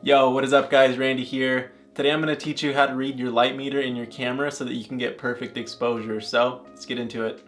Yo, what is up guys, Randy here. Today I'm going to teach you how to read your light meter in your camera so that you can get perfect exposure. So, let's get into it.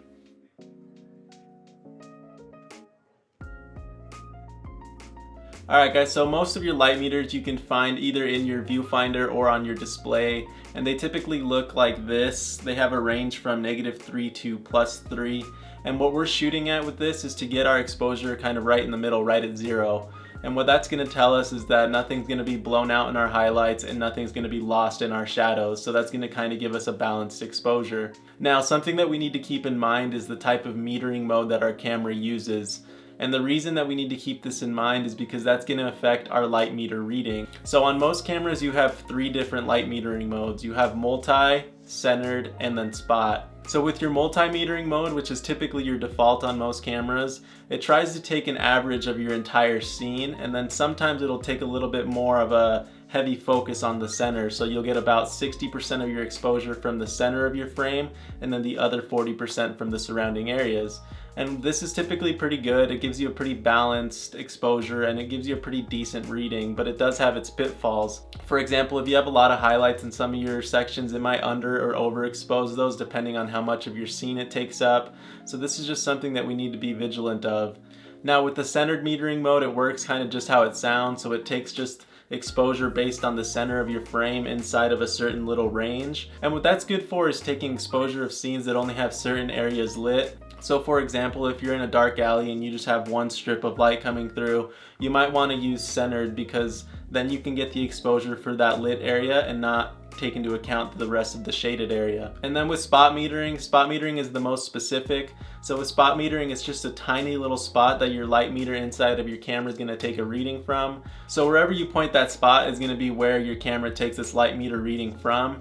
Alright guys, so most of your light meters you can find either in your viewfinder or on your display, and they typically look like this. They have a range from -3 to +3, and what we're shooting at with this is to get our exposure kind of right in the middle, right at 0. And what that's going to tell us is that nothing's going to be blown out in our highlights and nothing's going to be lost in our shadows. So that's going to kind of give us a balanced exposure. Now, something that we need to keep in mind is the type of metering mode that our camera uses. And the reason that we need to keep this in mind is because that's going to affect our light meter reading. So on most cameras you have 3 different light metering modes. You have multi, centered, and then spot. So with your multi-metering mode, which is typically your default on most cameras, it tries to take an average of your entire scene, and then sometimes it'll take a little bit more of a heavy focus on the center. So you'll get about 60% of your exposure from the center of your frame, and then the other 40% from the surrounding areas. And this is typically pretty good. It gives you a pretty balanced exposure and it gives you a pretty decent reading, but it does have its pitfalls. For example, if you have a lot of highlights in some of your sections, it might under or overexpose those depending on how much of your scene it takes up. So this is just something that we need to be vigilant of. Now with the centered metering mode, it works kind of just how it sounds. So it takes just exposure based on the center of your frame inside of a certain little range. And what that's good for is taking exposure of scenes that only have certain areas lit. So for example, if you're in a dark alley and you just have one strip of light coming through, you might want to use centered because then you can get the exposure for that lit area and not take into account the rest of the shaded area. And then with spot metering is the most specific. So with spot metering, it's just a tiny little spot that your light meter inside of your camera is going to take a reading from. So wherever you point that spot is going to be where your camera takes this light meter reading from.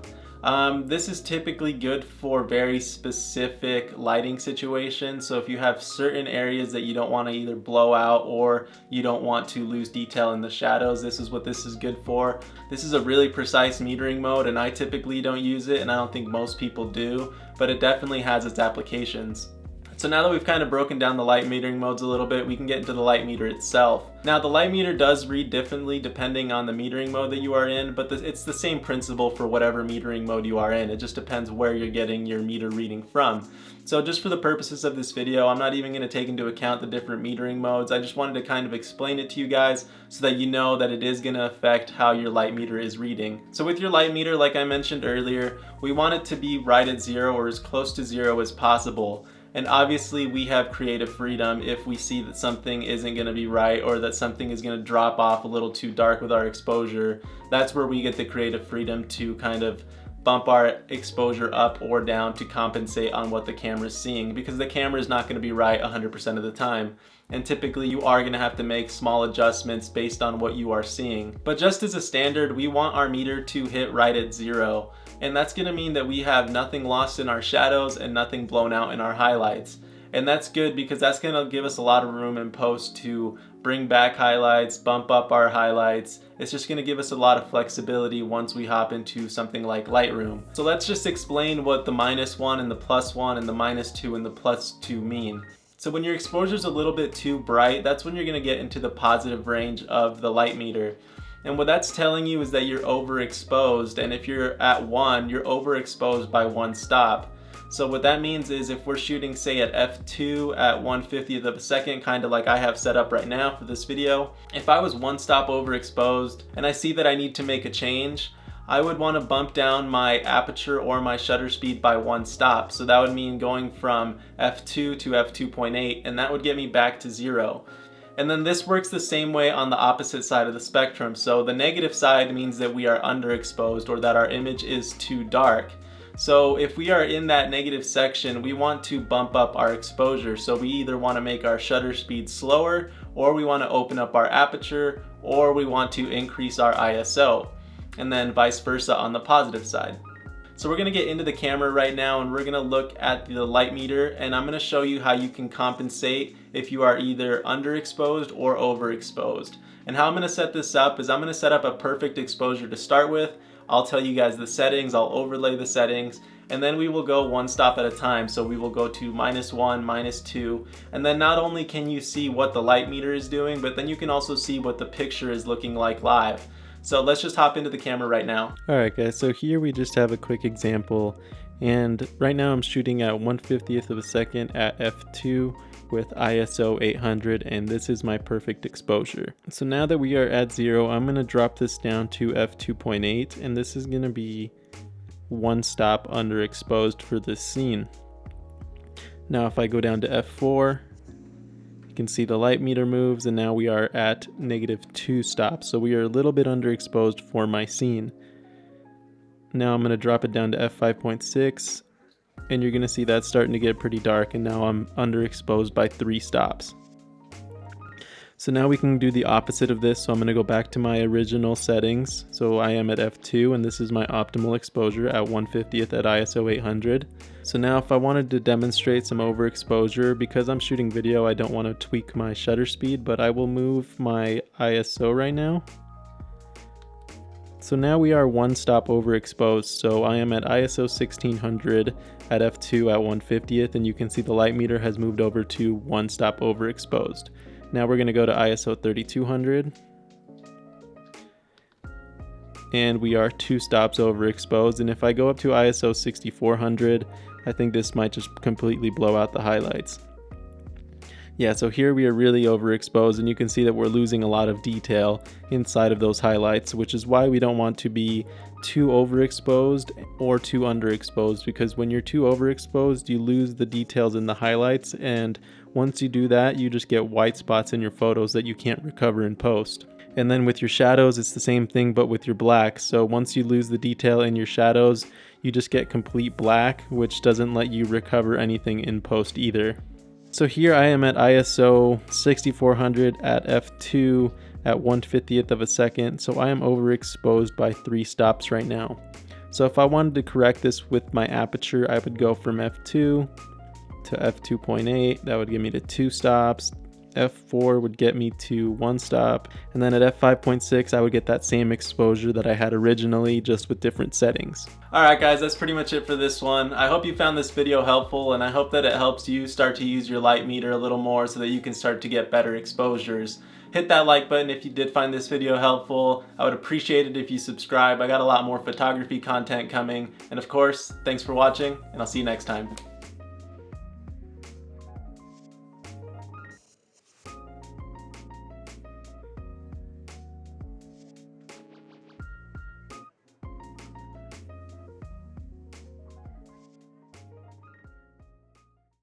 This is typically good for very specific lighting situations. So if you have certain areas that you don't want to either blow out or you don't want to lose detail in the shadows, this is what this is good for. This is a really precise metering mode and I typically don't use it, and I don't think most people do, but it definitely has its applications. So now that we've kind of broken down the light metering modes a little bit, we can get into the light meter itself. Now the light meter does read differently depending on the metering mode that you are in, but it's the same principle for whatever metering mode you are in. It just depends where you're getting your meter reading from. So just for the purposes of this video, I'm not even going to take into account the different metering modes. I just wanted to kind of explain it to you guys so that you know that it is going to affect how your light meter is reading. So with your light meter, like I mentioned earlier, we want it to be right at 0 or as close to 0 as possible. And obviously we have creative freedom if we see that something isn't going to be right or that something is going to drop off a little too dark with our exposure. That's where we get the creative freedom to kind of bump our exposure up or down to compensate on what the camera is seeing, because the camera is not going to be right 100% of the time. And typically you are going to have to make small adjustments based on what you are seeing. But just as a standard, we want our meter to hit right at 0. And that's going to mean that we have nothing lost in our shadows and nothing blown out in our highlights. And that's good because that's going to give us a lot of room in post to bring back highlights, bump up our highlights. It's just going to give us a lot of flexibility once we hop into something like Lightroom. So let's just explain what the -1 and the +1 and the -2 and the +2 mean. So when your exposure is a little bit too bright, that's when you're going to get into the positive range of the light meter. And what that's telling you is that you're overexposed, and if you're at 1, you're overexposed by 1 stop. So what that means is if we're shooting say at f2 at 1/50th of a second, kind of like I have set up right now for this video, if I was 1 stop overexposed and I see that I need to make a change, I would want to bump down my aperture or my shutter speed by 1 stop. So that would mean going from f2 to f2.8, and that would get me back to 0. And then this works the same way on the opposite side of the spectrum. So the negative side means that we are underexposed or that our image is too dark. So if we are in that negative section, we want to bump up our exposure. So we either want to make our shutter speed slower, or we want to open up our aperture, or we want to increase our ISO, and then vice versa on the positive side. So we're going to get into the camera right now and we're going to look at the light meter, and I'm going to show you how you can compensate if you are either underexposed or overexposed. And how I'm going to set this up is I'm going to set up a perfect exposure to start with. I'll tell you guys the settings, I'll overlay the settings, and then we will go 1 stop at a time. So we will go to -1, -2, and then not only can you see what the light meter is doing, but then you can also see what the picture is looking like live. So let's just hop into the camera right now. Alright guys, so here we just have a quick example, and right now I'm shooting at 1/50th of a second at f2 with ISO 800, and this is my perfect exposure. So now that we are at 0, I'm going to drop this down to f2.8, and this is going to be 1 stop underexposed for this scene. Now if I go down to f4, you can see the light meter moves, and now we are at -2 stops, so we are a little bit underexposed for my scene. Now I'm going to drop it down to f5.6, and you're going to see that's starting to get pretty dark, and now I'm underexposed by 3 stops. So now we can do the opposite of this, so I'm going to go back to my original settings. So I am at f2, and this is my optimal exposure at 1/50th at ISO 800. So now if I wanted to demonstrate some overexposure, because I'm shooting video, I don't want to tweak my shutter speed, but I will move my ISO right now. So now we are 1 stop overexposed, so I am at ISO 1600 at f2 at 1/50th, and you can see the light meter has moved over to 1 stop overexposed. Now we're going to go to ISO 3200, and we are 2 stops overexposed, and if I go up to ISO 6400, I think this might just completely blow out the highlights. Yeah, so here we are really overexposed, and you can see that we're losing a lot of detail inside of those highlights, which is why we don't want to be too overexposed or too underexposed, because when you're too overexposed, you lose the details in the highlights, and once you do that, you just get white spots in your photos that you can't recover in post. And then with your shadows, it's the same thing, but with your black. So once you lose the detail in your shadows, you just get complete black, which doesn't let you recover anything in post either. So here I am at ISO 6400 at f2 at 1/50th of a second, so I am overexposed by 3 stops right now. So if I wanted to correct this with my aperture, I would go from f2 to f2.8, that would get me to 2 stops. f4 would get me to 1 stop, and then at f5.6 I would get that same exposure that I had originally, just with different settings. Alright guys, that's pretty much it for this one. I hope you found this video helpful, and I hope that it helps you start to use your light meter a little more so that you can start to get better exposures. Hit that like button if you did find this video helpful. I would appreciate it if you subscribe. I got a lot more photography content coming, and of course, thanks for watching, and I'll see you next time.